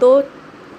2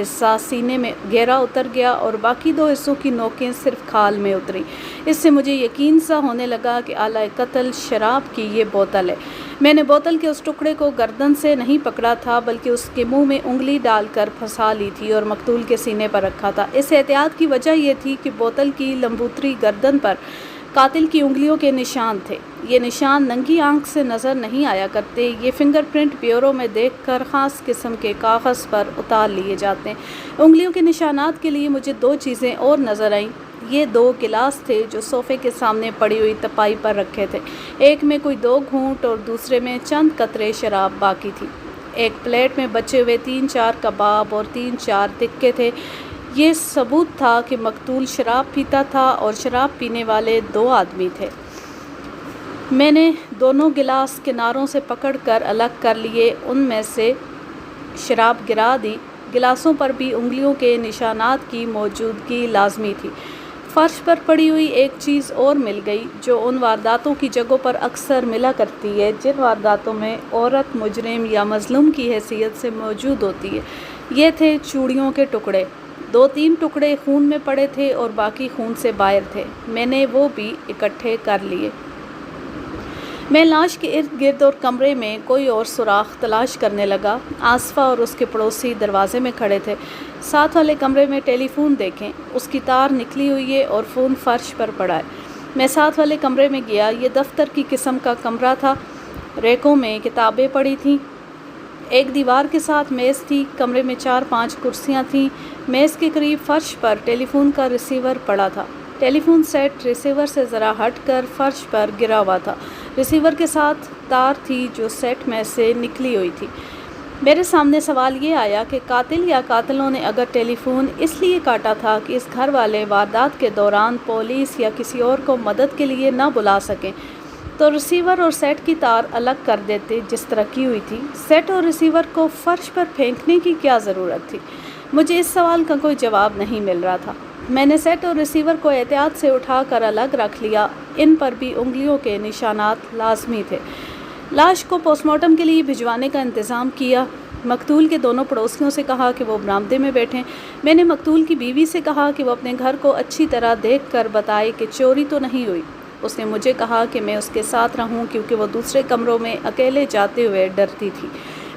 حصہ سینے میں گہرا اتر گیا اور باقی 2 حصوں کی نوکیں صرف کھال میں اتری۔ اس سے مجھے یقین سا ہونے لگا کہ آلہ قتل شراب کی یہ بوتل ہے۔ میں نے بوتل کے اس ٹکڑے کو گردن سے نہیں پکڑا تھا بلکہ اس کے منہ میں انگلی ڈال کر پھنسا لی تھی اور مقتول کے سینے پر رکھا تھا۔ اس احتیاط کی وجہ یہ تھی کہ بوتل کی لمبوتری گردن پر قاتل کی انگلیوں کے نشان تھے۔ یہ نشان ننگی آنکھ سے نظر نہیں آیا کرتے، یہ فنگر پرنٹ بیورو میں دیکھ کر خاص قسم کے کاغذ پر اتار لیے جاتے ہیں۔ انگلیوں کے نشانات کے لیے مجھے 2 چیزیں اور نظر آئیں۔ یہ 2 گلاس تھے جو صوفے کے سامنے پڑی ہوئی تپائی پر رکھے تھے۔ ایک میں کوئی 2 گھونٹ اور دوسرے میں چند قطرے شراب باقی تھی۔ ایک پلیٹ میں بچے ہوئے 3-4 کباب اور 3-4 ٹکے تھے۔ یہ ثبوت تھا کہ مقتول شراب پیتا تھا اور شراب پینے والے 2 آدمی تھے۔ میں نے دونوں گلاس کناروں سے پکڑ کر الگ کر لیے، ان میں سے شراب گرا دی۔ گلاسوں پر بھی انگلیوں کے نشانات کی موجودگی لازمی تھی۔ فرش پر پڑی ہوئی ایک چیز اور مل گئی جو ان وارداتوں کی جگہوں پر اکثر ملا کرتی ہے جن وارداتوں میں عورت مجرم یا مظلوم کی حیثیت سے موجود ہوتی ہے۔ یہ تھے چوڑیوں کے ٹکڑے۔ 2-3 ٹکڑے خون میں پڑے تھے اور باقی خون سے باہر تھے۔ میں نے وہ بھی اکٹھے کر لیے۔ میں لاش کے ارد گرد اور کمرے میں کوئی اور سوراخ تلاش کرنے لگا۔ آصفہ اور اس کے پڑوسی دروازے میں کھڑے تھے۔ ساتھ والے کمرے میں ٹیلی فون دیکھیں، اس کی تار نکلی ہوئی ہے اور فون فرش پر پڑا ہے۔ میں ساتھ والے کمرے میں گیا۔ یہ دفتر کی قسم کا کمرہ تھا۔ ریکوں میں کتابیں پڑی تھیں۔ ایک دیوار کے ساتھ میز تھی۔ کمرے میں 4-5 کرسیاں تھیں۔ میز کے قریب فرش پر ٹیلی فون کا ریسیور پڑا تھا۔ ٹیلی فون سیٹ ریسیور سے ذرا ہٹ کر فرش پر گرا ہوا تھا۔ ریسیور کے ساتھ تار تھی جو سیٹ میں سے نکلی ہوئی تھی۔ میرے سامنے سوال یہ آیا کہ قاتل یا قاتلوں نے اگر ٹیلی فون اس لیے کاٹا تھا کہ اس گھر والے واردات کے دوران پولیس یا کسی اور کو مدد کے لیے نہ بلا سکیں تو ریسیور اور سیٹ کی تار الگ کر دیتے جس طرح کی ہوئی تھی۔ سیٹ اور ریسیور کو فرش پر پھینکنے کی کیا ضرورت تھی؟ مجھے اس سوال کا کوئی جواب نہیں مل رہا تھا۔ میں نے سیٹ اور ریسیور کو احتیاط سے اٹھا کر الگ رکھ لیا۔ ان پر بھی انگلیوں کے نشانات لازمی تھے۔ لاش کو پوسٹ مارٹم کے لیے بھجوانے کا انتظام کیا۔ مقتول کے دونوں پڑوسیوں سے کہا کہ وہ برآمدے میں بیٹھیں۔ میں نے مقتول کی بیوی سے کہا کہ وہ اپنے گھر کو اچھی طرح دیکھ کر بتائے کہ چوری تو نہیں ہوئی۔ اس نے مجھے کہا کہ میں اس کے ساتھ رہوں کیونکہ وہ دوسرے کمروں میں اکیلے جاتے ہوئے ڈرتی تھی۔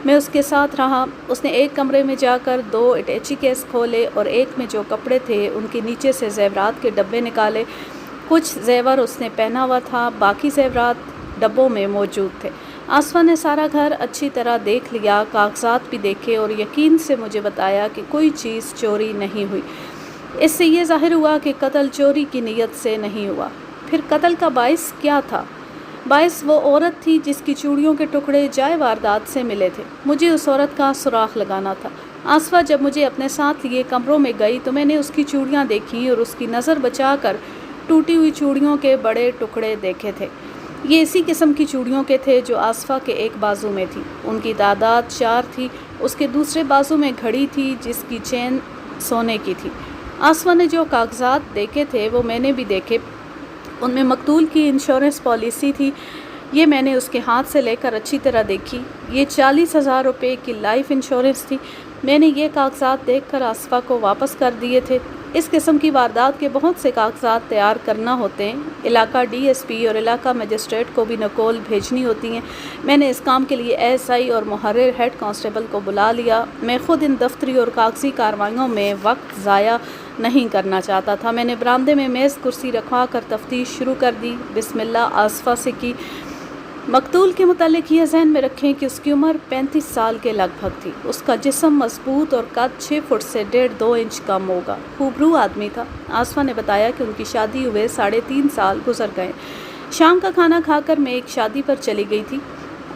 میں اس کے ساتھ رہا۔ اس نے ایک کمرے میں جا کر 2 اٹیچی کیس کھولے اور ایک میں جو کپڑے تھے ان کے نیچے سے زیورات کے ڈبے نکالے۔ کچھ زیور اس نے پہنا ہوا تھا، باقی زیورات ڈبوں میں موجود تھے۔ آصفہ نے سارا گھر اچھی طرح دیکھ لیا، کاغذات بھی دیکھے اور یقین سے مجھے بتایا کہ کوئی چیز چوری نہیں ہوئی۔ اس سے یہ ظاہر ہوا کہ قتل چوری کی نیت سے نہیں ہوا۔ پھر قتل کا باعث کیا تھا؟ باعث وہ عورت تھی جس کی چوڑیوں کے ٹکڑے جائے واردات سے ملے تھے۔ مجھے اس عورت کا سراغ لگانا تھا۔ آصفہ جب مجھے اپنے ساتھ لیے کمروں میں گئی تو میں نے اس کی چوڑیاں دیکھیں اور اس کی نظر بچا کر ٹوٹی ہوئی چوڑیوں کے بڑے ٹکڑے دیکھے تھے۔ یہ اسی قسم کی چوڑیوں کے تھے جو آصفہ کے ایک بازو میں تھی۔ ان کی تعداد 4 تھی۔ اس کے دوسرے بازو میں گھڑی تھی جس کی چین سونے کی تھی۔ آصفہ نے جو کاغذات دیکھے تھے وہ میں نے بھی دیکھے۔ ان میں مقتول کی انشورنس پالیسی تھی۔ یہ میں نے اس کے ہاتھ سے لے کر اچھی طرح دیکھی۔ یہ 40,000 روپے کی لائف انشورنس تھی۔ میں نے یہ کاغذات دیکھ کر آصفہ کو واپس کر دیے تھے۔ اس قسم کی واردات کے بہت سے کاغذات تیار کرنا ہوتے ہیں۔ علاقہ ڈی ایس پی اور علاقہ مجسٹریٹ کو بھی نقول بھیجنی ہوتی ہیں۔ میں نے اس کام کے لیے ایس آئی اور محرر ہیڈ کانسٹیبل کو بلا لیا۔ میں خود ان دفتری اور کاغذی کارروائیوں میں وقت ضائع نہیں کرنا چاہتا تھا۔ میں نے برآمدے میں میز کرسی رکھوا کر تفتیش شروع کر دی۔ بسم اللہ آصفہ سے کی۔ مقتول کے متعلق یہ ذہن میں رکھیں کہ اس کی عمر 35 سال کے لگ بھگ تھی۔ اس کا جسم مضبوط اور قد 6 فٹ سے 1.5-2 انچ کم ہوگا۔ خوبرو آدمی تھا۔ آصفہ نے بتایا کہ ان کی شادی ہوئے 3.5 سال گزر گئے۔ شام کا کھانا کھا کر میں ایک شادی پر چلی گئی تھی۔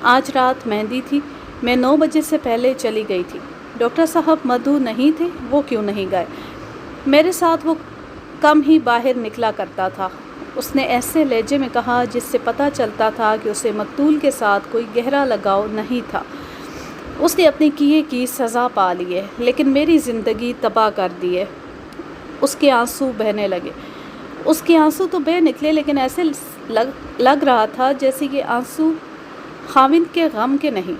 آج رات مہندی تھی۔ میں 9 بجے سے پہلے چلی گئی تھی۔ ڈاکٹر صاحب مدھو نہیں تھے، وہ کیوں نہیں گئے؟ میرے ساتھ وہ کم ہی باہر نکلا کرتا تھا۔ اس نے ایسے لہجے میں کہا جس سے پتہ چلتا تھا کہ اسے مقتول کے ساتھ کوئی گہرا لگاؤ نہیں تھا۔ اس نے اپنے کیے کی سزا پا لی ہے لیکن میری زندگی تباہ کر دی ہے۔ اس کے آنسو بہنے لگے۔ اس کے آنسو تو بہہ نکلے لیکن ایسے لگ رہا تھا جیسے یہ آنسو خاوند کے غم کے نہیں۔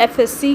FSC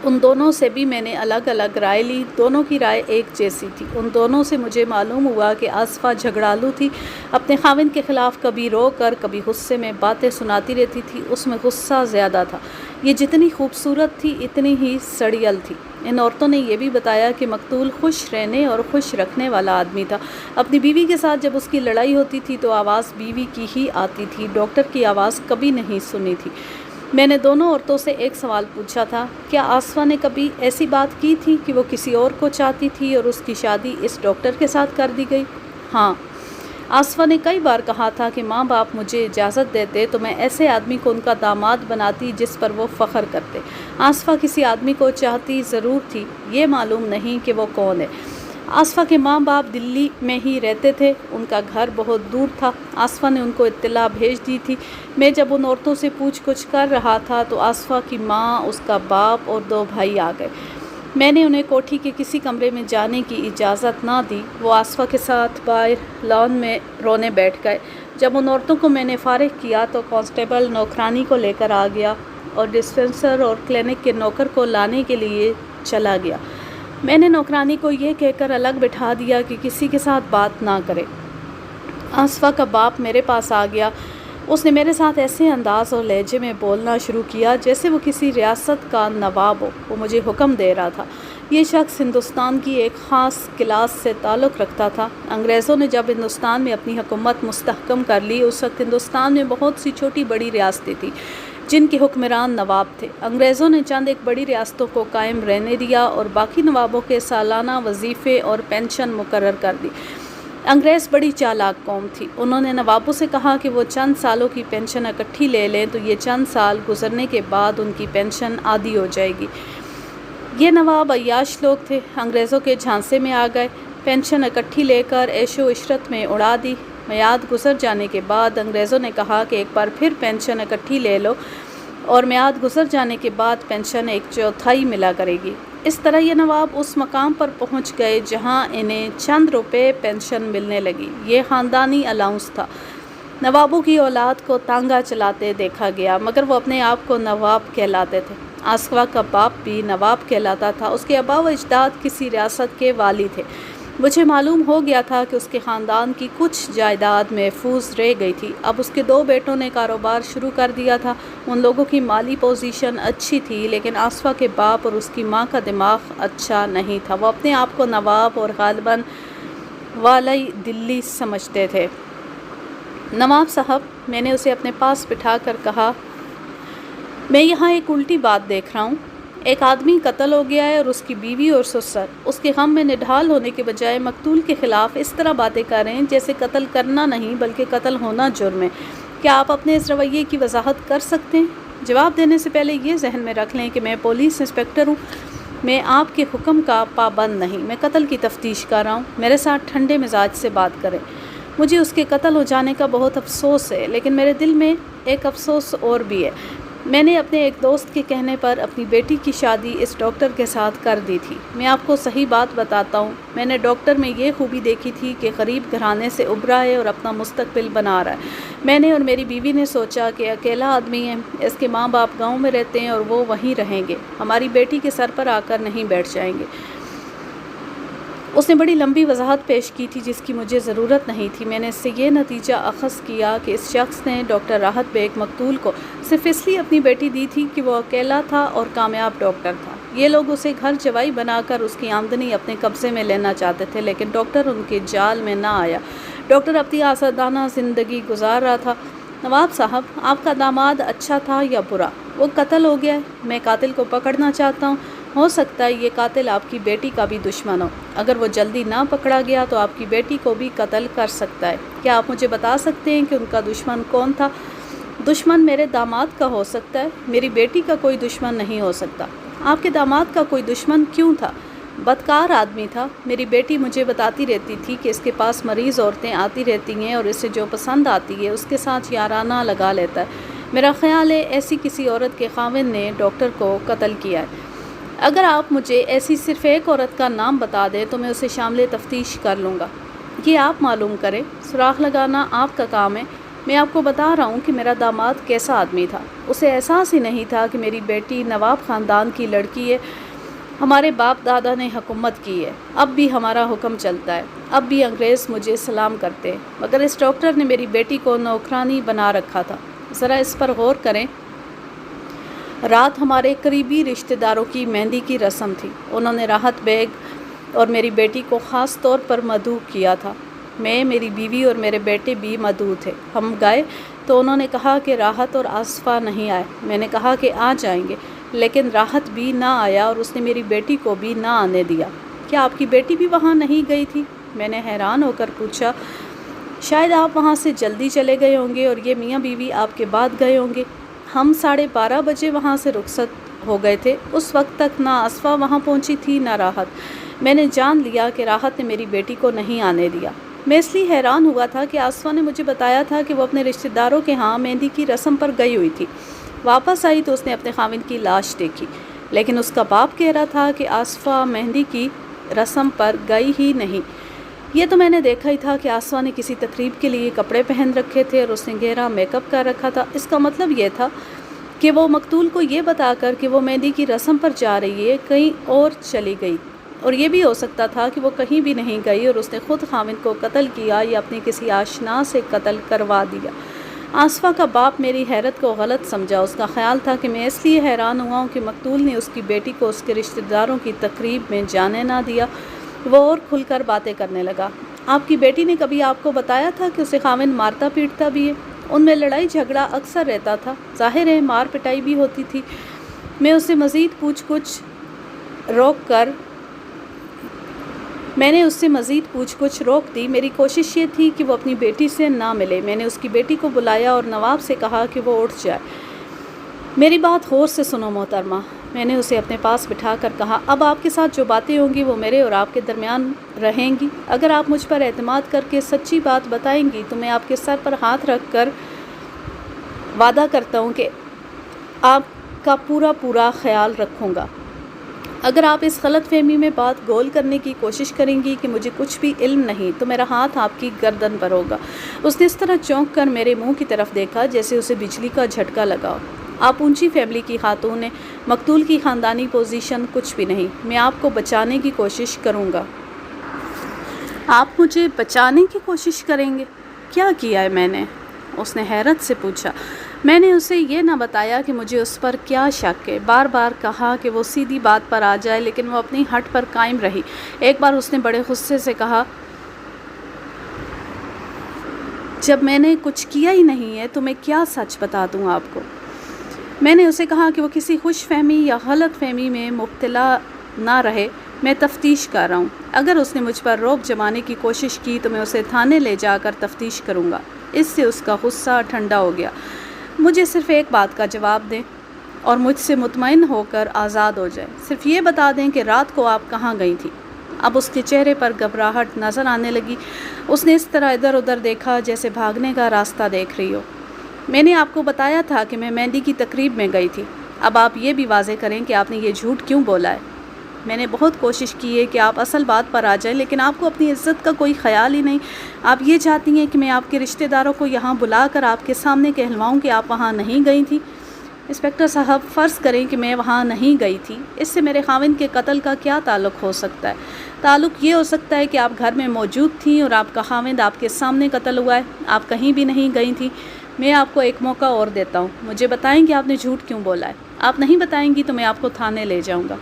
ان دونوں سے بھی میں نے الگ الگ رائے لی، دونوں کی رائے ایک جیسی تھی۔ ان دونوں سے مجھے معلوم ہوا کہ آصفہ جھگڑالو تھی، اپنے خاوند کے خلاف کبھی رو کر کبھی غصے میں باتیں سناتی رہتی تھی، اس میں غصہ زیادہ تھا۔ یہ جتنی خوبصورت تھی اتنی ہی سڑیل تھی۔ ان عورتوں نے یہ بھی بتایا کہ مقتول خوش رہنے اور خوش رکھنے والا آدمی تھا۔ اپنی بیوی کے ساتھ جب اس کی لڑائی ہوتی تھی تو آواز بیوی کی ہی آتی تھی، ڈاکٹر کی آواز کبھی نہیں سنی تھی۔ میں نے دونوں عورتوں سے ایک سوال پوچھا تھا، کیا آصفہ نے کبھی ایسی بات کی تھی کہ وہ کسی اور کو چاہتی تھی اور اس کی شادی اس ڈاکٹر کے ساتھ کر دی گئی؟ ہاں، آصفہ نے کئی بار کہا تھا کہ ماں باپ مجھے اجازت دیتے تو میں ایسے آدمی کو ان کا داماد بناتی جس پر وہ فخر کرتے۔ آصفہ کسی آدمی کو چاہتی ضرور تھی، یہ معلوم نہیں کہ وہ کون ہے۔ آصفہ کے ماں باپ دلی میں ہی رہتے تھے، ان کا گھر بہت دور تھا۔ آصفہ نے ان کو اطلاع بھیج دی تھی۔ میں جب ان عورتوں سے پوچھ گچھ کر رہا تھا تو آصفہ کی ماں، اس کا باپ اور 2 بھائی آ گئے۔ میں نے انہیں کوٹھی کے کسی کمرے میں جانے کی اجازت نہ دی، وہ آصفہ کے ساتھ باہر لان میں رونے بیٹھ گئے۔ جب ان عورتوں کو میں نے فارغ کیا تو کانسٹیبل نوکرانی کو لے کر آ گیا اور ڈسپنسر اور کلینک کے نوکر کو لانے کے لیے چلا گیا۔ میں نے نوکرانی کو یہ کہہ کر الگ بٹھا دیا کہ کسی کے ساتھ بات نہ کرے۔ آصفہ کا باپ میرے پاس آ گیا۔ اس نے میرے ساتھ ایسے انداز اور لہجے میں بولنا شروع کیا جیسے وہ کسی ریاست کا نواب ہو۔ وہ مجھے حکم دے رہا تھا۔ یہ شخص ہندوستان کی ایک خاص کلاس سے تعلق رکھتا تھا۔ انگریزوں نے جب ہندوستان میں اپنی حکومت مستحکم کر لی، اس وقت ہندوستان میں بہت سی چھوٹی بڑی ریاستیں تھیں جن کے حکمران نواب تھے۔ انگریزوں نے چند ایک بڑی ریاستوں کو قائم رہنے دیا اور باقی نوابوں کے سالانہ وظیفے اور پینشن مقرر کر دی۔ انگریز بڑی چالاک قوم تھی۔ انہوں نے نوابوں سے کہا کہ وہ چند سالوں کی پینشن اکٹھی لے لیں تو یہ چند سال گزرنے کے بعد ان کی پینشن آدھی ہو جائے گی۔ یہ نواب عیاش لوگ تھے، انگریزوں کے جھانسے میں آ گئے، پینشن اکٹھی لے کر عیش و عشرت میں اڑا دی۔ میعاد گزر جانے کے بعد انگریزوں نے کہا کہ ایک بار پھر پینشن اکٹھی لے لو اور میعاد گزر جانے کے بعد پینشن 1/4 ملا کرے گی۔ اس طرح یہ نواب اس مقام پر پہنچ گئے جہاں انہیں چند روپے پینشن ملنے لگی۔ یہ خاندانی الاؤنس تھا۔ نوابوں کی اولاد کو تانگا چلاتے دیکھا گیا، مگر وہ اپنے آپ کو نواب کہلاتے تھے۔ آصفہ کا باپ بھی نواب کہلاتا تھا۔ اس کے آبا و اجداد کسی ریاست کے والی تھے۔ مجھے معلوم ہو گیا تھا کہ اس کے خاندان کی کچھ جائیداد محفوظ رہ گئی تھی۔ اب اس کے 2 بیٹوں نے کاروبار شروع کر دیا تھا۔ ان لوگوں کی مالی پوزیشن اچھی تھی، لیکن آصفہ کے باپ اور اس کی ماں کا دماغ اچھا نہیں تھا۔ وہ اپنے آپ کو نواب اور غالباً والی دلی سمجھتے تھے۔ نواب صاحب، میں نے اسے اپنے پاس بٹھا کر کہا، میں یہاں ایک الٹی بات دیکھ رہا ہوں۔ ایک آدمی قتل ہو گیا ہے اور اس کی بیوی اور سسر اس کے غم میں نڈھال ہونے کے بجائے مقتول کے خلاف اس طرح باتیں کر رہے ہیں جیسے قتل کرنا نہیں بلکہ قتل ہونا جرم ہے۔ کیا آپ اپنے اس رویے کی وضاحت کر سکتے ہیں؟ جواب دینے سے پہلے یہ ذہن میں رکھ لیں کہ میں پولیس انسپکٹر ہوں، میں آپ کے حکم کا پابند نہیں، میں قتل کی تفتیش کر رہا ہوں۔ میرے ساتھ ٹھنڈے مزاج سے بات کریں۔ مجھے اس کے قتل ہو جانے کا بہت افسوس ہے، لیکن میرے دل میں ایک افسوس اور بھی ہے۔ میں نے اپنے ایک دوست کے کہنے پر اپنی بیٹی کی شادی اس ڈاکٹر کے ساتھ کر دی تھی۔ میں آپ کو صحیح بات بتاتا ہوں، میں نے ڈاکٹر میں یہ خوبی دیکھی تھی کہ غریب گھرانے سے ابھرا ہے اور اپنا مستقبل بنا رہا ہے۔ میں نے اور میری بیوی نے سوچا کہ اکیلا آدمی ہے، اس کے ماں باپ گاؤں میں رہتے ہیں اور وہ وہیں رہیں گے، ہماری بیٹی کے سر پر آ کر نہیں بیٹھ جائیں گے۔ اس نے بڑی لمبی وضاحت پیش کی تھی جس کی مجھے ضرورت نہیں تھی۔ میں نے اس سے یہ نتیجہ اخذ کیا کہ اس شخص نے ڈاکٹر راحت بیگ مقتول کو صرف اس لیے اپنی بیٹی دی تھی کہ وہ اکیلا تھا اور کامیاب ڈاکٹر تھا۔ یہ لوگ اسے گھر جوائی بنا کر اس کی آمدنی اپنے قبضے میں لینا چاہتے تھے، لیکن ڈاکٹر ان کے جال میں نہ آیا۔ ڈاکٹر اپنی آزادانہ زندگی گزار رہا تھا۔ نواب صاحب، آپ کا داماد اچھا تھا یا برا؟ وہ قتل ہو گیا ہے۔ میں قاتل کو پکڑنا چاہتا ہوں۔ ہو سکتا ہے یہ قاتل آپ کی بیٹی کا بھی دشمن ہو۔ اگر وہ جلدی نہ پکڑا گیا تو آپ کی بیٹی کو بھی قتل کر سکتا ہے۔ کیا آپ مجھے بتا سکتے ہیں کہ ان کا دشمن کون تھا؟ دشمن میرے داماد کا ہو سکتا ہے، میری بیٹی کا کوئی دشمن نہیں ہو سکتا۔ آپ کے داماد کا کوئی دشمن کیوں تھا؟ بدکار آدمی تھا۔ میری بیٹی مجھے بتاتی رہتی تھی کہ اس کے پاس مریض عورتیں آتی رہتی ہیں اور اسے جو پسند آتی ہے اس کے ساتھ یارانہ لگا لیتا ہے۔ میرا خیال ہے ایسی کسی عورت کے خاوند نے ڈاکٹر کو قتل کیا ہے۔ اگر آپ مجھے ایسی صرف ایک عورت کا نام بتا دیں تو میں اسے شامل تفتیش کر لوں گا۔ یہ آپ معلوم کریں، سراغ لگانا آپ کا کام ہے۔ میں آپ کو بتا رہا ہوں کہ میرا داماد کیسا آدمی تھا۔ اسے احساس ہی نہیں تھا کہ میری بیٹی نواب خاندان کی لڑکی ہے، ہمارے باپ دادا نے حکومت کی ہے، اب بھی ہمارا حکم چلتا ہے، اب بھی انگریز مجھے سلام کرتے ہیں، مگر اس ڈاکٹر نے میری بیٹی کو نوکرانی بنا رکھا تھا۔ ذرا اس پر غور کریں۔ رات ہمارے قریبی رشتہ داروں کی مہندی کی رسم تھی۔ انہوں نے راحت بیگ اور میری بیٹی کو خاص طور پر مدعو کیا تھا۔ میں، میری بیوی اور میرے بیٹے بھی مدعو تھے۔ ہم گئے تو انہوں نے کہا کہ راحت اور آصفہ نہیں آئے۔ میں نے کہا کہ آ جائیں گے، لیکن راحت بھی نہ آیا اور اس نے میری بیٹی کو بھی نہ آنے دیا۔ کیا آپ کی بیٹی بھی وہاں نہیں گئی تھی؟ میں نے حیران ہو کر پوچھا۔ شاید آپ وہاں سے جلدی چلے گئے ہوں گے اور یہ میاں بیوی آپ کے بعد گئے ہوں گے۔ ہم 12:30 بجے وہاں سے رخصت ہو گئے تھے۔ اس وقت تک نہ آصفہ وہاں پہنچی تھی نہ راحت۔ میں نے جان لیا کہ راحت نے میری بیٹی کو نہیں آنے دیا۔ میں اس لیے حیران ہوا تھا کہ آصفہ نے مجھے بتایا تھا کہ وہ اپنے رشتہ داروں کے ہاں مہندی کی رسم پر گئی ہوئی تھی۔ واپس آئی تو اس نے اپنے خاوند کی لاش دیکھی، لیکن اس کا باپ کہہ رہا تھا کہ آصفہ مہندی کی رسم پر گئی ہی نہیں۔ یہ تو میں نے دیکھا ہی تھا کہ آصفہ نے کسی تقریب کے لیے کپڑے پہن رکھے تھے اور اس نے گہرا میک اپ کر رکھا تھا۔ اس کا مطلب یہ تھا کہ وہ مقتول کو یہ بتا کر کہ وہ مہندی کی رسم پر جا رہی ہے کہیں اور چلی گئی، اور یہ بھی ہو سکتا تھا کہ وہ کہیں بھی نہیں گئی اور اس نے خود خاوند کو قتل کیا یا اپنی کسی آشنا سے قتل کروا دیا۔ آصفہ کا باپ میری حیرت کو غلط سمجھا۔ اس کا خیال تھا کہ میں اس لیے حیران ہوا ہوں کہ مقتول نے اس کی بیٹی کو اس کے رشتہ داروں کی تقریب میں جانے نہ دیا۔ وہ اور کھل کر باتیں کرنے لگا۔ آپ کی بیٹی نے کبھی آپ کو بتایا تھا کہ اسے خاوند مارتا پیٹتا بھی ہے؟ ان میں لڑائی جھگڑا اکثر رہتا تھا، ظاہر ہے مار پٹائی بھی ہوتی تھی۔ میں نے اس سے مزید پوچھ گچھ روک دی۔ میری کوشش یہ تھی کہ وہ اپنی بیٹی سے نہ ملے۔ میں نے اس کی بیٹی کو بلایا اور نواب سے کہا کہ وہ اٹھ جائے۔ میری بات غور سے سنو محترمہ، میں نے اسے اپنے پاس بٹھا کر کہا، اب آپ کے ساتھ جو باتیں ہوں گی وہ میرے اور آپ کے درمیان رہیں گی۔ اگر آپ مجھ پر اعتماد کر کے سچی بات بتائیں گی تو میں آپ کے سر پر ہاتھ رکھ کر وعدہ کرتا ہوں کہ آپ کا پورا خیال رکھوں گا۔ اگر آپ اس غلط فہمی میں بات گول کرنے کی کوشش کریں گی کہ مجھے کچھ بھی علم نہیں تو میرا ہاتھ آپ کی گردن پر ہوگا۔ اس نے اس طرح چونک کر میرے منہ کی طرف دیکھا جیسے اسے بجلی کا جھٹکا لگا ہو۔ آپ اونچی فیملی کی خاتون ہیں، مقتول کی خاندانی پوزیشن کچھ بھی نہیں۔ میں آپ کو بچانے کی کوشش کروں گا۔ آپ مجھے بچانے کی کوشش کریں گے؟ کیا کیا ہے میں نے؟ اس نے حیرت سے پوچھا۔ میں نے اسے یہ نہ بتایا کہ مجھے اس پر کیا شک ہے۔ بار بار کہا کہ وہ سیدھی بات پر آ جائے، لیکن وہ اپنی ہٹ پر قائم رہی۔ ایک بار اس نے بڑے غصے سے کہا، جب میں نے کچھ کیا ہی نہیں ہے تو میں کیا سچ بتا دوں آپ کو؟ میں نے اسے کہا کہ وہ کسی خوش فہمی یا غلط فہمی میں مبتلا نہ رہے، میں تفتیش کر رہا ہوں۔ اگر اس نے مجھ پر رعب جمانے کی کوشش کی تو میں اسے تھانے لے جا کر تفتیش کروں گا۔ اس سے اس کا غصہ ٹھنڈا ہو گیا۔ مجھے صرف ایک بات کا جواب دیں اور مجھ سے مطمئن ہو کر آزاد ہو جائیں۔ صرف یہ بتا دیں کہ رات کو آپ کہاں گئی تھی۔ اب اس کے چہرے پر گھبراہٹ نظر آنے لگی۔ اس نے اس طرح ادھر ادھر دیکھا جیسے بھاگنے کا راستہ دیکھ رہی ہو۔ میں نے آپ کو بتایا تھا کہ میں مہندی کی تقریب میں گئی تھی۔ اب آپ یہ بھی واضح کریں کہ آپ نے یہ جھوٹ کیوں بولا ہے۔ میں نے بہت کوشش کی ہے کہ آپ اصل بات پر آ جائیں، لیکن آپ کو اپنی عزت کا کوئی خیال ہی نہیں۔ آپ یہ چاہتی ہیں کہ میں آپ کے رشتہ داروں کو یہاں بلا کر آپ کے سامنے کہلواؤں کہ آپ وہاں نہیں گئی تھی۔ انسپکٹر صاحب، فرض کریں کہ میں وہاں نہیں گئی تھی، اس سے میرے خاوند کے قتل کا کیا تعلق ہو سکتا ہے؟ تعلق یہ ہو سکتا ہے کہ آپ گھر میں موجود تھیں اور آپ کا خاوند آپ کے سامنے قتل ہوا ہے، آپ کہیں بھی نہیں گئی تھیں۔ میں آپ کو ایک موقع اور دیتا ہوں، مجھے بتائیں کہ آپ نے جھوٹ کیوں بولا ہے۔ آپ نہیں بتائیں گی تو میں آپ کو تھانے لے جاؤں گا۔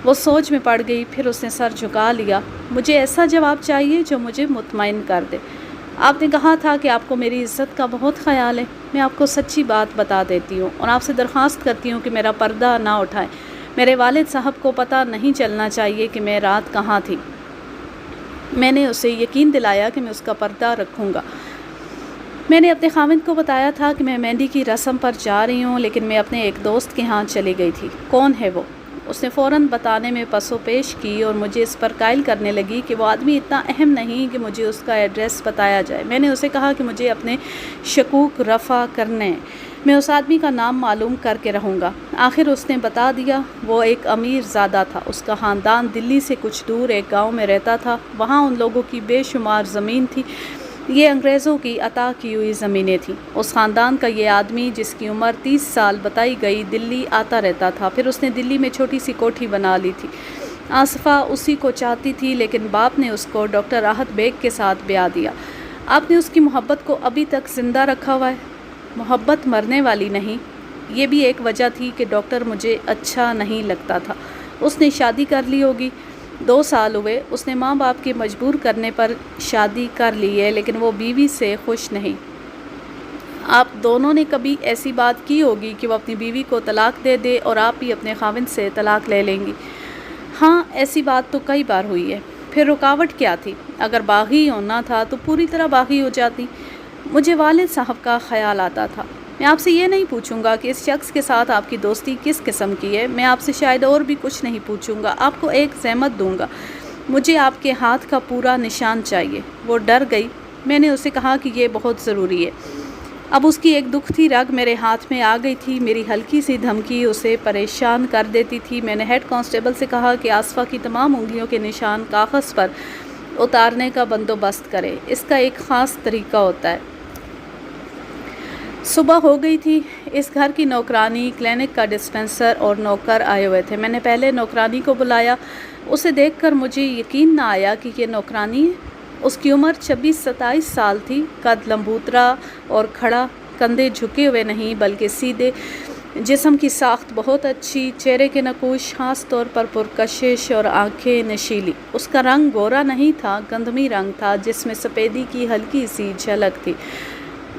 وہ سوچ میں پڑ گئی، پھر اس نے سر جھکا لیا۔ مجھے ایسا جواب چاہیے جو مجھے مطمئن کر دے۔ آپ نے کہا تھا کہ آپ کو میری عزت کا بہت خیال ہے۔ میں آپ کو سچی بات بتا دیتی ہوں اور آپ سے درخواست کرتی ہوں کہ میرا پردہ نہ اٹھائیں۔ میرے والد صاحب کو پتہ نہیں چلنا چاہیے کہ میں رات کہاں تھی۔ میں نے اسے یقین دلایا کہ میں اس کا پردہ رکھوں گا۔ میں نے اپنے خاوند کو بتایا تھا کہ میں مہندی کی رسم پر جا رہی ہوں، لیکن میں اپنے ایک دوست کے ہاں چلی گئی تھی۔ کون ہے وہ؟ اس نے فوراً بتانے میں پس و پیش کی اور مجھے اس پر قائل کرنے لگی کہ وہ آدمی اتنا اہم نہیں کہ مجھے اس کا ایڈریس بتایا جائے۔ میں نے اسے کہا کہ مجھے اپنے شکوک رفع کرنے ہیں، میں اس آدمی کا نام معلوم کر کے رہوں گا۔ آخر اس نے بتا دیا، وہ ایک امیر زادہ تھا۔ اس کا خاندان دلی سے کچھ دور ایک گاؤں میں رہتا تھا۔ وہاں ان لوگوں کی بے شمار زمین تھی۔ یہ انگریزوں کی عطا کی ہوئی زمینیں تھیں۔ اس خاندان کا یہ آدمی جس کی عمر 30 سال بتائی گئی دلی آتا رہتا تھا، پھر اس نے دلی میں چھوٹی سی کوٹھی بنا لی تھی۔ آصفہ اسی کو چاہتی تھی، لیکن باپ نے اس کو ڈاکٹر راحت بیگ کے ساتھ بیاہ دیا۔ آپ نے اس کی محبت کو ابھی تک زندہ رکھا ہوا ہے۔ محبت مرنے والی نہیں۔ یہ بھی ایک وجہ تھی کہ ڈاکٹر مجھے اچھا نہیں لگتا تھا۔ اس نے شادی کر لی ہوگی، 2 سال ہوئے، اس نے ماں باپ کے مجبور کرنے پر شادی کر لی ہے، لیکن وہ بیوی سے خوش نہیں۔ آپ دونوں نے کبھی ایسی بات کی ہوگی کہ وہ اپنی بیوی کو طلاق دے دے اور آپ بھی اپنے خاوند سے طلاق لے لیں گی؟ ہاں، ایسی بات تو کئی بار ہوئی ہے۔ پھر رکاوٹ کیا تھی؟ اگر باغی ہونا تھا تو پوری طرح باغی ہو جاتی۔ مجھے والد صاحب کا خیال آتا تھا۔ میں آپ سے یہ نہیں پوچھوں گا کہ اس شخص کے ساتھ آپ کی دوستی کس قسم کی ہے، میں آپ سے شاید اور بھی کچھ نہیں پوچھوں گا، آپ کو ایک زحمت دوں گا، مجھے آپ کے ہاتھ کا پورا نشان چاہیے۔ وہ ڈر گئی۔ میں نے اسے کہا کہ یہ بہت ضروری ہے۔ اب اس کی ایک دکھتی رگ میرے ہاتھ میں آ گئی تھی۔ میری ہلکی سی دھمکی اسے پریشان کر دیتی تھی۔ میں نے ہیڈ کانسٹیبل سے کہا کہ آصفہ کی تمام انگلیوں کے نشان کاغذ پر اتارنے کا بندوبست کرے، اس کا ایک خاص طریقہ ہوتا ہے۔ صبح ہو گئی تھی۔ اس گھر کی نوکرانی، کلینک کا ڈسپنسر اور نوکر آئے ہوئے تھے۔ میں نے پہلے نوکرانی کو بلایا۔ اسے دیکھ کر مجھے یقین نہ آیا کہ یہ نوکرانی ہے۔ اس کی عمر 26-27 سال تھی، قد لمبوترا اور کھڑا، کندھے جھکے ہوئے نہیں بلکہ سیدھے، جسم کی ساخت بہت اچھی، چہرے کے نقوش خاص طور پر پرکشش اور آنکھیں نشیلی۔ اس کا رنگ گورا نہیں تھا، گندمی رنگ تھا جس میں سفیدی کی ہلکی سی جھلک تھی۔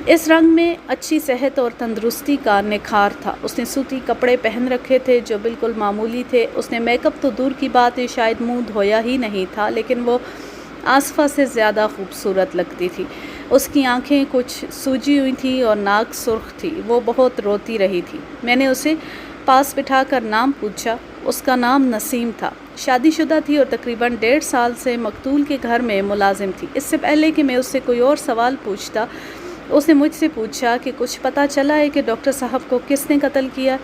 اس رنگ میں اچھی صحت اور تندرستی کا نکھار تھا۔ اس نے سوتی کپڑے پہن رکھے تھے جو بالکل معمولی تھے۔ اس نے میک اپ تو دور کی بات ہے، شاید منہ دھویا ہی نہیں تھا، لیکن وہ آصفہ سے زیادہ خوبصورت لگتی تھی۔ اس کی آنکھیں کچھ سوجی ہوئی تھیں اور ناک سرخ تھی۔ وہ بہت روتی رہی تھی۔ میں نے اسے پاس بٹھا کر نام پوچھا۔ اس کا نام نسیم تھا۔ شادی شدہ تھی اور تقریباً 1.5 سال سے مقتول کے گھر میں ملازم تھی۔ اس سے پہلے کہ میں اس سے کوئی اور سوال پوچھتا، اس نے مجھ سے پوچھا کہ کچھ پتہ چلا ہے کہ ڈاکٹر صاحب کو کس نے قتل کیا؟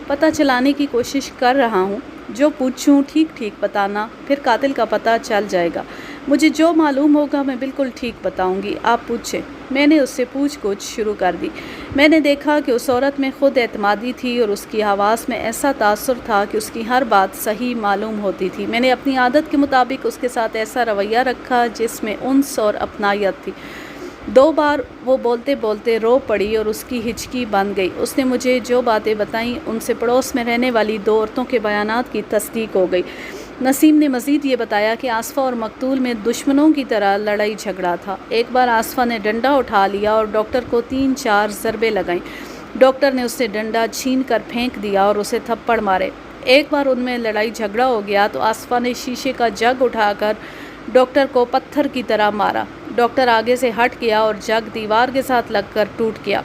پتہ چلانے کی کوشش کر رہا ہوں۔ جو پوچھوں ٹھیک ٹھیک بتانا، پھر قاتل کا پتہ چل جائے گا۔ مجھے جو معلوم ہوگا میں بالکل ٹھیک بتاؤں گی، آپ پوچھیں۔ میں نے اس سے پوچھ گچھ شروع کر دی۔ میں نے دیکھا کہ اس عورت میں خود اعتمادی تھی اور اس کی آواز میں ایسا تاثر تھا کہ اس کی ہر بات صحیح معلوم ہوتی تھی۔ میں نے اپنی عادت کے مطابق اس کے ساتھ ایسا رویہ رکھا جس میں انس اور اپنائیت تھی۔ 2 بار وہ بولتے بولتے رو پڑی اور اس کی ہچکی بند گئی۔ اس نے مجھے جو باتیں بتائیں ان سے پڑوس میں رہنے والی 2 عورتوں کے بیانات کی تصدیق ہو گئی۔ نسیم نے مزید یہ بتایا کہ آصفہ اور مقتول میں دشمنوں کی طرح لڑائی جھگڑا تھا۔ ایک بار آصفہ نے ڈنڈا اٹھا لیا اور ڈاکٹر کو 3-4 ضربیں لگائیں۔ ڈاکٹر نے اس سے ڈنڈا چھین کر پھینک دیا اور اسے تھپڑ مارے۔ ایک بار ان میں لڑائی جھگڑا ہو گیا تو آصفہ نے شیشے کا جگ اٹھا کر ڈاکٹر کو پتھر کی طرح مارا۔ ڈاکٹر آگے سے ہٹ گیا اور جگ دیوار کے ساتھ لگ کر ٹوٹ گیا۔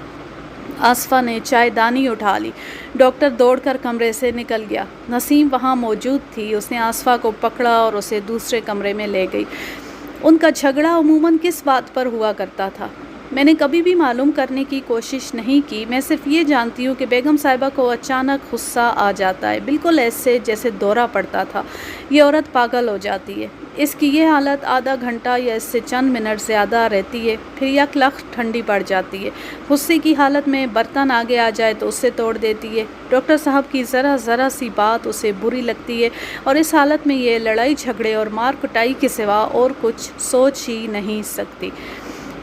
آصفہ نے چائے دانی اٹھا لی۔ ڈاکٹر دوڑ کر کمرے سے نکل گیا۔ نسیم وہاں موجود تھی۔ اس نے آصفہ کو پکڑا اور اسے دوسرے کمرے میں لے گئی۔ ان کا جھگڑا عموماً کس بات پر ہوا کرتا تھا؟ میں نے کبھی بھی معلوم کرنے کی کوشش نہیں کی۔ میں صرف یہ جانتی ہوں کہ بیگم صاحبہ کو اچانک غصہ آ جاتا ہے، بالکل ایسے جیسے دورہ پڑتا تھا۔ یہ عورت پاگل ہو جاتی ہے۔ اس کی یہ حالت آدھا گھنٹہ یا اس سے چند منٹ زیادہ رہتی ہے، پھر یک لخت ٹھنڈی پڑ جاتی ہے۔ غصے کی حالت میں برتن آگے آ جائے تو اسے توڑ دیتی ہے۔ ڈاکٹر صاحب کی ذرا سی بات اسے بری لگتی ہے اور اس حالت میں یہ لڑائی جھگڑے اور مار کٹائی کے سوا اور کچھ سوچ ہی نہیں سکتی۔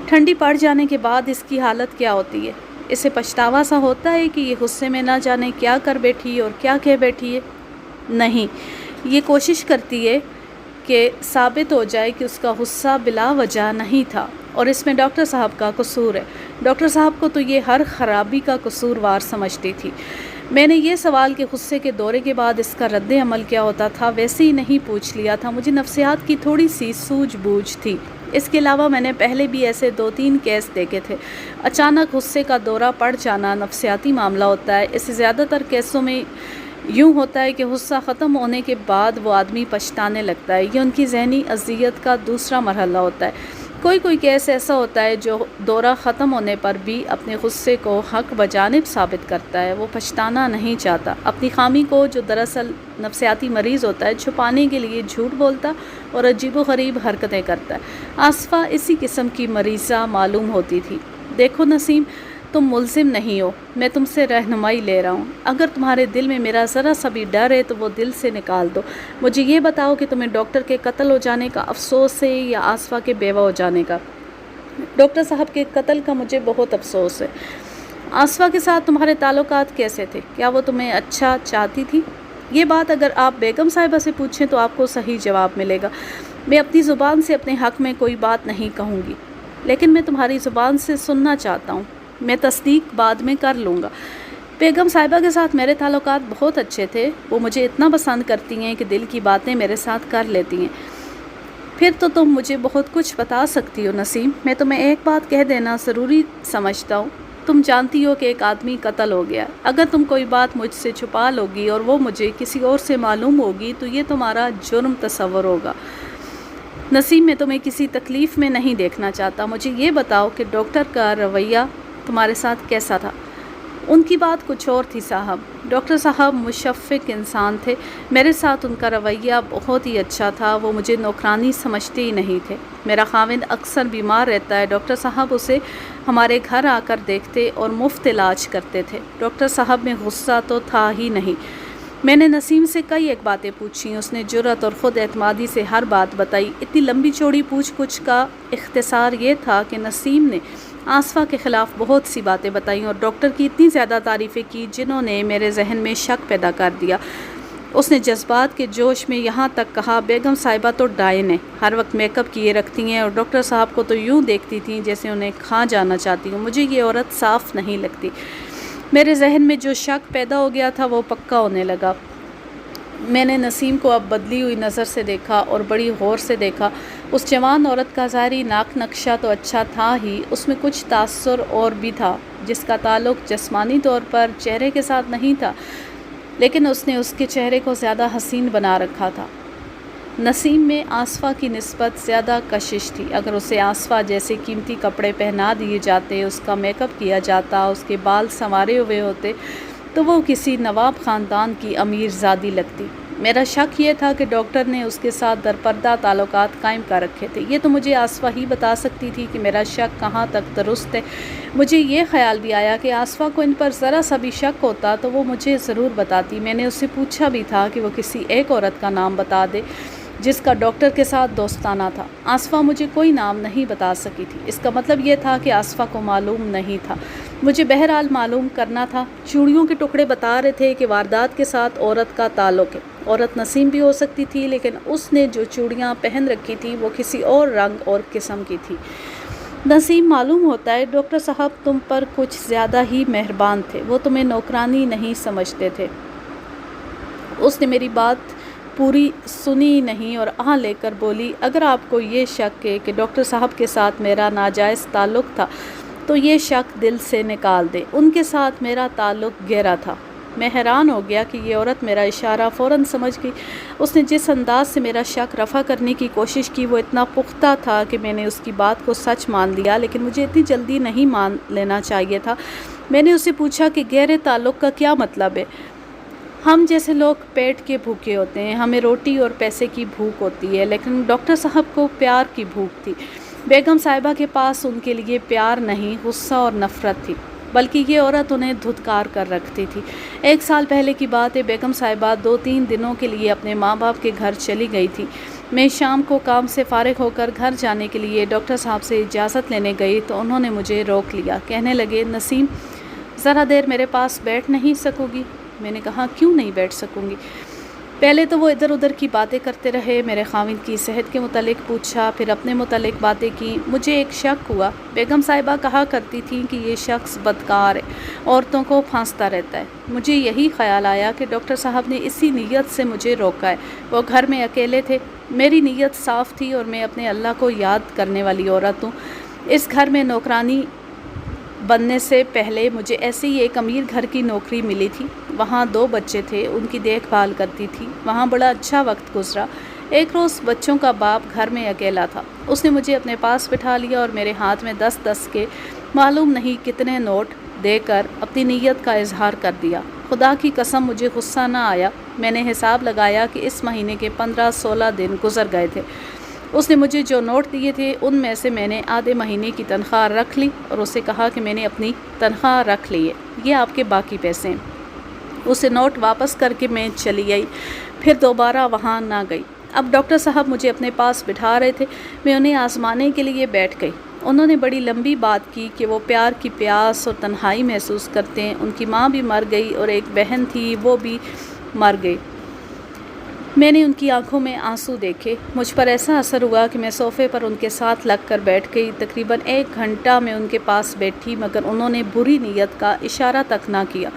ٹھنڈی پڑ جانے کے بعد اس کی حالت کیا ہوتی ہے؟ اسے پچھتاوا سا ہوتا ہے کہ یہ غصے میں نہ جانے کیا کر بیٹھی اور کیا کہہ بیٹھی ہے؟ نہیں، یہ کوشش کرتی ہے کہ ثابت ہو جائے کہ اس کا غصہ بلا وجہ نہیں تھا اور اس میں ڈاکٹر صاحب کا قصور ہے۔ ڈاکٹر صاحب کو تو یہ ہر خرابی کا قصوروار سمجھتی تھی۔ میں نے یہ سوال کہ غصے کے دورے کے بعد اس کا رد عمل کیا ہوتا تھا ویسے ہی نہیں پوچھ لیا تھا۔ مجھے نفسیات کی تھوڑی سی سوجھ بوجھ تھی۔ اس کے علاوہ میں نے پہلے بھی ایسے 2-3 کیس دیکھے تھے۔ اچانک غصے کا دورہ پڑ جانا نفسیاتی معاملہ ہوتا ہے۔ اس سے زیادہ تر کیسوں میں یوں ہوتا ہے کہ غصہ ختم ہونے کے بعد وہ آدمی پچھتانے لگتا ہے۔ یہ ان کی ذہنی اذیت کا دوسرا مرحلہ ہوتا ہے۔ کوئی کوئی کیس ایسا ہوتا ہے جو دورہ ختم ہونے پر بھی اپنے غصے کو حق بجانب ثابت کرتا ہے، وہ پچھتانا نہیں چاہتا، اپنی خامی کو جو دراصل نفسیاتی مریض ہوتا ہے چھپانے کے لیے جھوٹ بولتا اور عجیب و غریب حرکتیں کرتا ہے۔ آصفہ اسی قسم کی مریضہ معلوم ہوتی تھی۔ دیکھو نسیم، تم ملزم نہیں ہو، میں تم سے رہنمائی لے رہا ہوں۔ اگر تمہارے دل میں میرا ذرا سا بھی ڈر ہے تو وہ دل سے نکال دو۔ مجھے یہ بتاؤ کہ تمہیں ڈاکٹر کے قتل ہو جانے کا افسوس ہے یا آصفہ کے بیوہ ہو جانے کا؟ ڈاکٹر صاحب کے قتل کا مجھے بہت افسوس ہے۔ آصفہ کے ساتھ تمہارے تعلقات کیسے تھے؟ کیا وہ تمہیں اچھا چاہتی تھی؟ یہ بات اگر آپ بیگم صاحبہ سے پوچھیں تو آپ کو صحیح جواب ملے گا۔ میں اپنی زبان سے اپنے حق میں کوئی بات نہیں کہوں گی، لیکن میں تمہاری زبان سے سننا چاہتا ہوں۔ میں تصدیق بعد میں کر لوں گا۔ بیگم صاحبہ کے ساتھ میرے تعلقات بہت اچھے تھے، وہ مجھے اتنا پسند کرتی ہیں کہ دل کی باتیں میرے ساتھ کر لیتی ہیں۔ پھر تو تم مجھے بہت کچھ بتا سکتی ہو نسیم۔ میں تمہیں ایک بات کہہ دینا ضروری سمجھتا ہوں، تم جانتی ہو کہ ایک آدمی قتل ہو گیا۔ اگر تم کوئی بات مجھ سے چھپا لوگی اور وہ مجھے کسی اور سے معلوم ہوگی تو یہ تمہارا جرم تصور ہوگا۔ نسیم، میں تمہیں کسی تکلیف میں نہیں دیکھنا چاہتا، مجھے یہ بتاؤ کہ ڈاکٹر کا رویہ تمہارے ساتھ کیسا تھا؟ ان کی بات کچھ اور تھی صاحب۔ ڈاکٹر صاحب مشفق انسان تھے، میرے ساتھ ان کا رویہ بہت ہی اچھا تھا، وہ مجھے نوکرانی سمجھتے ہی نہیں تھے۔ میرا خاوند اکثر بیمار رہتا ہے، ڈاکٹر صاحب اسے ہمارے گھر آ کر دیکھتے اور مفت علاج کرتے تھے۔ ڈاکٹر صاحب میں غصہ تو تھا ہی نہیں۔ میں نے نسیم سے کئی ایک باتیں پوچھیں، اس نے جرأت اور خود اعتمادی سے ہر بات بتائی۔ اتنی لمبی چوڑی پوچھ گچھ کا اختصار یہ تھا کہ نسیم نے آصفہ کے خلاف بہت سی باتیں بتائیں اور ڈاکٹر کی اتنی زیادہ تعریفیں کی جنہوں نے میرے ذہن میں شک پیدا کر دیا۔ اس نے جذبات کے جوش میں یہاں تک کہا، بیگم صاحبہ تو ڈائن ہیں، ہر وقت میک اپ کیے رکھتی ہیں اور ڈاکٹر صاحب کو تو یوں دیکھتی تھیں جیسے انہیں کھا جانا چاہتی ہوں۔ مجھے یہ عورت صاف نہیں لگتی۔ میرے ذہن میں جو شک پیدا ہو گیا تھا وہ پکا ہونے لگا۔ میں نے نسیم کو اب بدلی ہوئی نظر سے دیکھا اور بڑی غور سے دیکھا۔ اس جوان عورت کا ظاہری ناک نقشہ تو اچھا تھا ہی، اس میں کچھ تاثر اور بھی تھا جس کا تعلق جسمانی طور پر چہرے کے ساتھ نہیں تھا، لیکن اس نے اس کے چہرے کو زیادہ حسین بنا رکھا تھا۔ نسیم میں آصفہ کی نسبت زیادہ کشش تھی۔ اگر اسے آصفہ جیسے قیمتی کپڑے پہنا دیے جاتے، اس کا میک اپ کیا جاتا، اس کے بال سنوارے ہوئے ہوتے تو وہ کسی نواب خاندان کی امیر زادی لگتی۔ میرا شک یہ تھا کہ ڈاکٹر نے اس کے ساتھ درپردہ تعلقات قائم کر رکھے تھے۔ یہ تو مجھے آصفہ ہی بتا سکتی تھی کہ میرا شک کہاں تک درست ہے۔ مجھے یہ خیال بھی آیا کہ آصفہ کو ان پر ذرا سا بھی شک ہوتا تو وہ مجھے ضرور بتاتی۔ میں نے اس سے پوچھا بھی تھا کہ وہ کسی ایک عورت کا نام بتا دے جس کا ڈاکٹر کے ساتھ دوستانہ تھا۔ آصفہ مجھے کوئی نام نہیں بتا سکی تھی۔ اس کا مطلب یہ تھا کہ آصفہ کو معلوم نہیں تھا۔ مجھے بہرحال معلوم کرنا تھا۔ چوڑیوں کے ٹکڑے بتا رہے تھے کہ واردات کے ساتھ عورت کا تعلق ہے۔ عورت نسیم بھی ہو سکتی تھی، لیکن اس نے جو چوڑیاں پہن رکھی تھی وہ کسی اور رنگ اور قسم کی تھی۔ نسیم، معلوم ہوتا ہے ڈاکٹر صاحب تم پر کچھ زیادہ ہی مہربان تھے، وہ تمہیں نوکرانی نہیں سمجھتے تھے۔ اس نے میری بات پوری سنی نہیں اور آہ لے کر بولی، اگر آپ کو یہ شک ہے کہ ڈاکٹر صاحب کے ساتھ میرا ناجائز تعلق تھا تو یہ شک دل سے نکال دے۔ ان کے ساتھ میرا تعلق گہرا تھا۔ میں حیران ہو گیا کہ یہ عورت میرا اشارہ فوراً سمجھ گئی۔ اس نے جس انداز سے میرا شک رفع کرنے کی کوشش کی وہ اتنا پختہ تھا کہ میں نے اس کی بات کو سچ مان لیا، لیکن مجھے اتنی جلدی نہیں مان لینا چاہیے تھا۔ میں نے اسے پوچھا کہ گہرے تعلق کا کیا مطلب ہے؟ ہم جیسے لوگ پیٹ کے بھوکے ہوتے ہیں، ہمیں روٹی اور پیسے کی بھوک ہوتی ہے، لیکن ڈاکٹر صاحب کو پیار کی بھوک تھی۔ بیگم صاحبہ کے پاس ان کے لیے پیار نہیں، غصہ اور نفرت تھی، بلکہ یہ عورت انہیں دھتکار کر رکھتی تھی۔ 1 سال پہلے کی بات ہے، بیگم صاحبہ 2-3 دنوں کے لیے اپنے ماں باپ کے گھر چلی گئی تھی۔ میں شام کو کام سے فارغ ہو کر گھر جانے کے لیے ڈاکٹر صاحب سے اجازت لینے گئی تو انہوں نے مجھے روک لیا۔ کہنے لگے، نسیم ذرا دیر میرے پاس بیٹھ نہیں سکو گی؟ میں نے کہا، کیوں نہیں بیٹھ سکوں گی؟ پہلے تو وہ ادھر ادھر کی باتیں کرتے رہے، میرے خاوند کی صحت کے متعلق پوچھا، پھر اپنے متعلق باتیں کی۔ مجھے ایک شک ہوا۔ بیگم صاحبہ کہا کرتی تھیں کہ یہ شخص بدکار ہے، عورتوں کو پھانستا رہتا ہے۔ مجھے یہی خیال آیا کہ ڈاکٹر صاحب نے اسی نیت سے مجھے روکا ہے۔ وہ گھر میں اکیلے تھے، میری نیت صاف تھی اور میں اپنے اللہ کو یاد کرنے والی عورت ہوں۔ اس گھر میں نوکرانی بننے سے پہلے مجھے ایسے ہی ایک امیر گھر کی نوکری ملی تھی۔ وہاں 2 بچے تھے، ان کی دیکھ بھال کرتی تھی۔ وہاں بڑا اچھا وقت گزرا۔ ایک روز بچوں کا باپ گھر میں اکیلا تھا۔ اس نے مجھے اپنے پاس بٹھا لیا اور میرے ہاتھ میں 10 کے معلوم نہیں کتنے نوٹ دے کر اپنی نیت کا اظہار کر دیا۔ خدا کی قسم مجھے غصہ نہ آیا۔ میں نے حساب لگایا کہ اس مہینے کے 15-16 دن گزر گئے تھے۔ اس نے مجھے جو نوٹ دیے تھے ان میں سے میں نے آدھے مہینے کی تنخواہ رکھ لی اور اسے کہا کہ میں نے اپنی تنخواہ رکھ لی ہے، یہ آپ کے باقی پیسے ہیں۔ اسے نوٹ واپس کر کے میں چلی گئی، پھر دوبارہ وہاں نہ گئی۔ اب ڈاکٹر صاحب مجھے اپنے پاس بٹھا رہے تھے، میں انہیں آزمانے کے لیے بیٹھ گئی۔ انہوں نے بڑی لمبی بات کی کہ وہ پیار کی پیاس اور تنہائی محسوس کرتے ہیں۔ ان کی ماں بھی مر گئی اور ایک بہن تھی، وہ بھی مر گئی۔ میں نے ان کی آنکھوں میں آنسو دیکھے۔ مجھ پر ایسا اثر ہوا کہ میں صوفے پر ان کے ساتھ لگ کر بیٹھ گئی۔ تقریباً 1 گھنٹہ میں ان کے پاس بیٹھی، مگر انہوں نے بری نیت کا اشارہ تک نہ کیا۔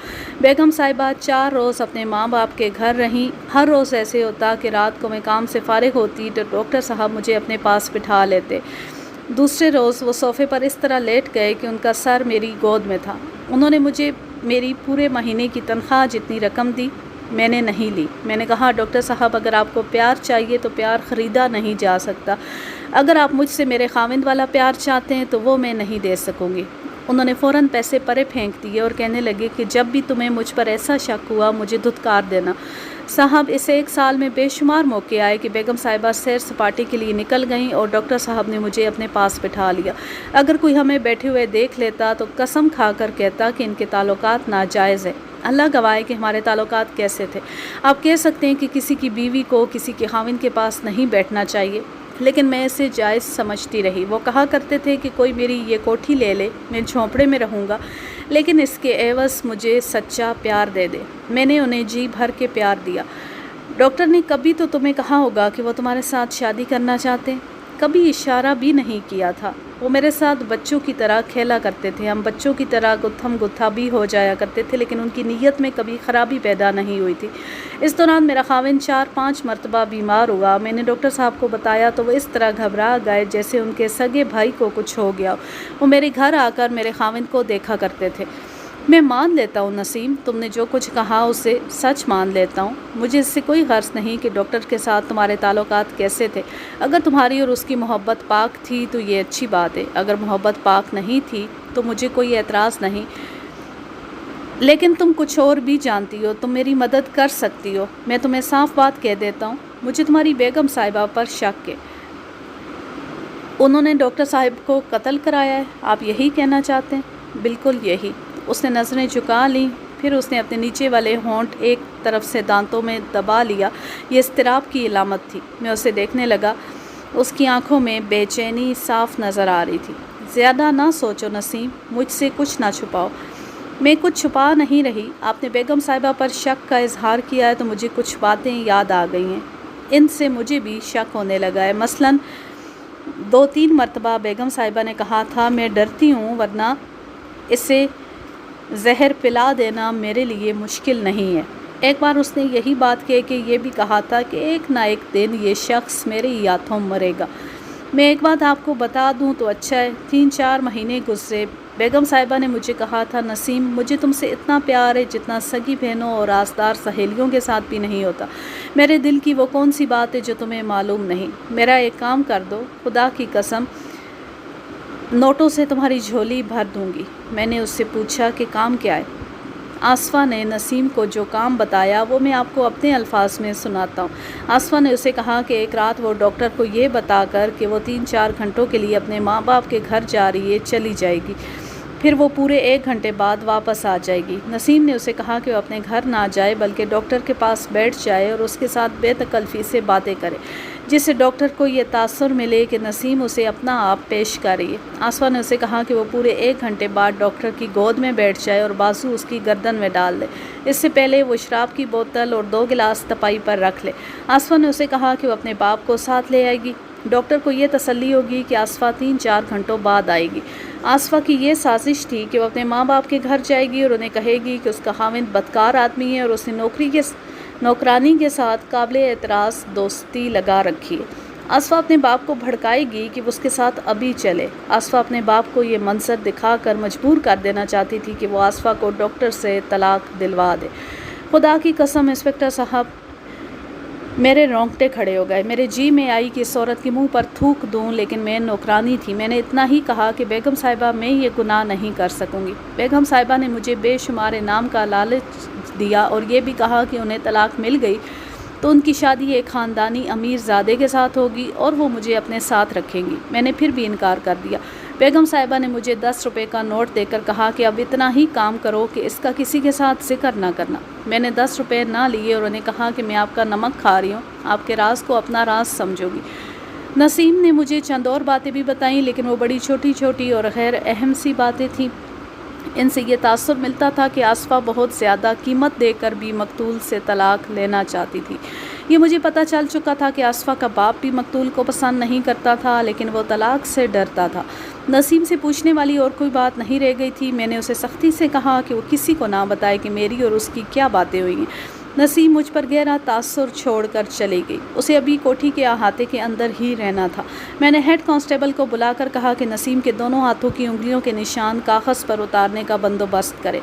بیگم صاحبہ 4 روز اپنے ماں باپ کے گھر رہیں۔ ہر روز ایسے ہوتا کہ رات کو میں کام سے فارغ ہوتی تو ڈاکٹر صاحب مجھے اپنے پاس بٹھا لیتے۔ دوسرے روز وہ صوفے پر اس طرح لیٹ گئے کہ ان کا سر میری گود میں تھا۔ انہوں نے مجھے میری پورے مہینے کی تنخواہ جتنی رقم دی، میں نے نہیں لی۔ میں نے کہا ڈاکٹر صاحب اگر آپ کو پیار چاہیے تو پیار خریدا نہیں جا سکتا۔ اگر آپ مجھ سے میرے خاوند والا پیار چاہتے ہیں تو وہ میں نہیں دے سکوں گی۔ انہوں نے فوراً پیسے پرے پھینک دیے اور کہنے لگے کہ جب بھی تمہیں مجھ پر ایسا شک ہوا مجھے دھتکار دینا۔ صاحب اس 1 سال میں بے شمار موقع آئے کہ بیگم صاحبہ سیر سپاٹے کے لیے نکل گئیں اور ڈاکٹر صاحب نے مجھے اپنے پاس بٹھا لیا۔ اگر کوئی ہمیں بیٹھے ہوئے دیکھ لیتا تو قسم کھا کر کہتا کہ ان کے تعلقات ناجائز ہیں۔ اللہ گواہ کہ ہمارے تعلقات کیسے تھے۔ آپ کہہ سکتے ہیں کہ کسی کی بیوی کو کسی کے خاوند کے پاس نہیں بیٹھنا چاہیے، لیکن میں اسے جائز سمجھتی رہی۔ وہ کہا کرتے تھے کہ کوئی میری یہ کوٹھی لے لے، میں جھونپڑے میں رہوں گا، لیکن اس کے عوض مجھے سچا پیار دے دے۔ میں نے انہیں جی بھر کے پیار دیا۔ ڈاکٹر نے کبھی تو تمہیں کہا ہوگا کہ وہ تمہارے ساتھ شادی کرنا چاہتے ہیں؟ کبھی اشارہ بھی نہیں کیا تھا۔ وہ میرے ساتھ بچوں کی طرح کھیلا کرتے تھے، ہم بچوں کی طرح گتھم گتھا بھی ہو جایا کرتے تھے، لیکن ان کی نیت میں کبھی خرابی پیدا نہیں ہوئی تھی۔ اس دوران میرا خاوند 4-5 مرتبہ بیمار ہوا۔ میں نے ڈاکٹر صاحب کو بتایا تو وہ اس طرح گھبرا گئے جیسے ان کے سگے بھائی کو کچھ ہو گیا۔ وہ میرے گھر آ کر میرے خاوند کو دیکھا کرتے تھے۔ میں مان لیتا ہوں نسیم، تم نے جو کچھ کہا اسے سچ مان لیتا ہوں۔ مجھے اس سے کوئی غرض نہیں کہ ڈاکٹر کے ساتھ تمہارے تعلقات کیسے تھے۔ اگر تمہاری اور اس کی محبت پاک تھی تو یہ اچھی بات ہے، اگر محبت پاک نہیں تھی تو مجھے کوئی اعتراض نہیں، لیکن تم کچھ اور بھی جانتی ہو، تم میری مدد کر سکتی ہو۔ میں تمہیں صاف بات کہہ دیتا ہوں، مجھے تمہاری بیگم صاحبہ پر شک ہے۔ انہوں نے ڈاکٹر صاحب کو قتل کرایا ہے، آپ یہی کہنا چاہتے ہیں؟ بالکل یہی۔ اس نے نظریں جھکا لیں، پھر اس نے اپنے نیچے والے ہونٹ ایک طرف سے دانتوں میں دبا لیا۔ یہ اضطراب کی علامت تھی۔ میں اسے دیکھنے لگا، اس کی آنکھوں میں بے چینی صاف نظر آ رہی تھی۔ زیادہ نہ سوچو نسیم، مجھ سے کچھ نہ چھپاؤ۔ میں کچھ چھپا نہیں رہی۔ آپ نے بیگم صاحبہ پر شک کا اظہار کیا ہے تو مجھے کچھ باتیں یاد آ گئی ہیں، ان سے مجھے بھی شک ہونے لگا ہے۔ مثلاً 2-3 مرتبہ بیگم صاحبہ نے کہا تھا میں ڈرتی ہوں ورنہ اسے زہر پلا دینا میرے لیے مشکل نہیں ہے۔ ایک بار اس نے یہی بات کہہ کے یہ بھی کہا تھا کہ ایک نہ ایک دن یہ شخص میرے ہی ہاتھوں مرے گا۔ میں ایک بات آپ کو بتا دوں تو اچھا ہے، 3-4 مہینے گزرے۔ بیگم صاحبہ نے مجھے کہا تھا نسیم مجھے تم سے اتنا پیار ہے جتنا سگی بہنوں اور رازدار سہیلیوں کے ساتھ بھی نہیں ہوتا۔ میرے دل کی وہ کون سی بات ہے جو تمہیں معلوم نہیں؟ میرا ایک کام کر دو، خدا کی قسم نوٹوں سے تمہاری جھولی بھر دوں گی۔ میں نے اس سے پوچھا کہ کام کیا ہے؟ آصفہ نے نسیم کو جو کام بتایا وہ میں آپ کو اپنے الفاظ میں سناتا ہوں۔ آصفہ نے اسے کہا کہ ایک رات وہ ڈاکٹر کو یہ بتا کر کہ وہ 3-4 گھنٹوں کے لیے اپنے ماں باپ کے گھر جا رہی ہے چلی جائے گی، پھر وہ پورے 1 گھنٹے بعد واپس آ جائے گی۔ نسیم نے اسے کہا کہ وہ اپنے گھر نہ جائے بلکہ ڈاکٹر کے پاس بیٹھ جائے اور اس کے ساتھ بے تکلفی سے باتیں کرے، جس سے ڈاکٹر کو یہ تاثر ملے کہ نسیم اسے اپنا آپ پیش کر رہی ہے۔ آصفہ نے اسے کہا کہ وہ پورے 1 گھنٹے بعد ڈاکٹر کی گود میں بیٹھ جائے اور بازو اس کی گردن میں ڈال دے، اس سے پہلے وہ شراب کی بوتل اور 2 گلاس تپائی پر رکھ لے۔ آصفہ نے اسے کہا کہ وہ اپنے باپ کو ساتھ لے آئے گی، ڈاکٹر کو یہ تسلی ہوگی کہ آصفہ 3-4 گھنٹوں بعد آئے گی۔ آصفہ کی یہ سازش تھی کہ وہ اپنے ماں باپ کے گھر جائے گی اور انہیں کہے گی کہ اس کا خاوند بدکار آدمی ہے اور اس نے نوکرانی کے ساتھ قابل اعتراض دوستی لگا رکھی ہے۔ آصفہ اپنے باپ کو بھڑکائے گی کہ وہ اس کے ساتھ ابھی چلے۔ آصفہ اپنے باپ کو یہ منظر دکھا کر مجبور کر دینا چاہتی تھی کہ وہ آصفہ کو ڈاکٹر سے طلاق دلوا دے۔ خدا کی قسم انسپکٹر صاحب، میرے رونگٹے کھڑے ہو گئے۔ میرے جی میں آئی کہ اس عورت کے منہ پر تھوک دوں، لیکن میں نوکرانی تھی۔ میں نے اتنا ہی کہا کہ بیگم صاحبہ میں یہ گناہ نہیں کر سکوں گی۔ بیگم صاحبہ نے مجھے بے شمار انعام کا لالچ دیا اور یہ بھی کہا کہ انہیں طلاق مل گئی تو ان کی شادی ایک خاندانی امیر زادے کے ساتھ ہوگی اور وہ مجھے اپنے ساتھ رکھیں گی۔ میں نے پھر بھی انکار کر دیا۔ بیگم صاحبہ نے مجھے 10 روپے کا نوٹ دے کر کہا کہ اب اتنا ہی کام کرو کہ اس کا کسی کے ساتھ ذکر نہ کرنا۔ میں نے 10 روپے نہ لیے اور انہیں کہا کہ میں آپ کا نمک کھا رہی ہوں، آپ کے راز کو اپنا راز سمجھو گی۔ نسیم نے مجھے چند اور باتیں بھی بتائیں، لیکن وہ بڑی چھوٹی چھوٹی اور غیر اہم سی باتیں تھیں۔ ان سے یہ تاثر ملتا تھا کہ آصفہ بہت زیادہ قیمت دے کر بھی مقتول سے طلاق لینا چاہتی تھی۔ یہ مجھے پتہ چل چکا تھا کہ آصفہ کا باپ بھی مقتول کو پسند نہیں کرتا تھا، لیکن وہ طلاق سے ڈرتا تھا۔ نسیم سے پوچھنے والی اور کوئی بات نہیں رہ گئی تھی۔ میں نے اسے سختی سے کہا کہ وہ کسی کو نہ بتائے کہ میری اور اس کی کیا باتیں ہوئی ہیں۔ نسیم مجھ پر گہرا تاثر چھوڑ کر چلی گئی۔ اسے ابھی کوٹھی کے احاطے کے اندر ہی رہنا تھا۔ میں نے ہیڈ کانسٹیبل کو بلا کر کہا کہ نسیم کے دونوں ہاتھوں کی انگلیوں کے نشان کاغذ پر اتارنے کا بندوبست کرے۔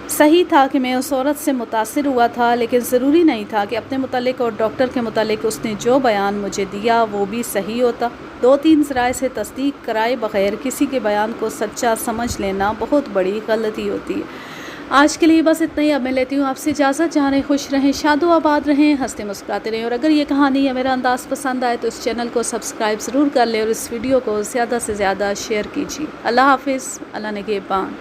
صحیح تھا کہ میں اس عورت سے متاثر ہوا تھا، لیکن ضروری نہیں تھا کہ اپنے متعلق اور ڈاکٹر کے متعلق اس نے جو بیان مجھے دیا وہ بھی صحیح ہوتا۔ 2-3 ذرائع سے تصدیق کرائے بغیر کسی کے بیان کو سچا سمجھ لینا بہت بڑی غلطی ہوتی ہے۔ آج کے لیے بس اتنا ہی۔ اب میں لیتی ہوں آپ سے اجازت۔ جہاں رہیں خوش رہیں، شاد و آباد رہیں، ہنستے مسکراتے رہیں، اور اگر یہ کہانی یا میرا انداز پسند آئے تو اس چینل کو سبسکرائب ضرور کر لیں اور اس ویڈیو کو زیادہ سے زیادہ شیئر کیجیے۔ اللہ حافظ، اللہ نگہبان۔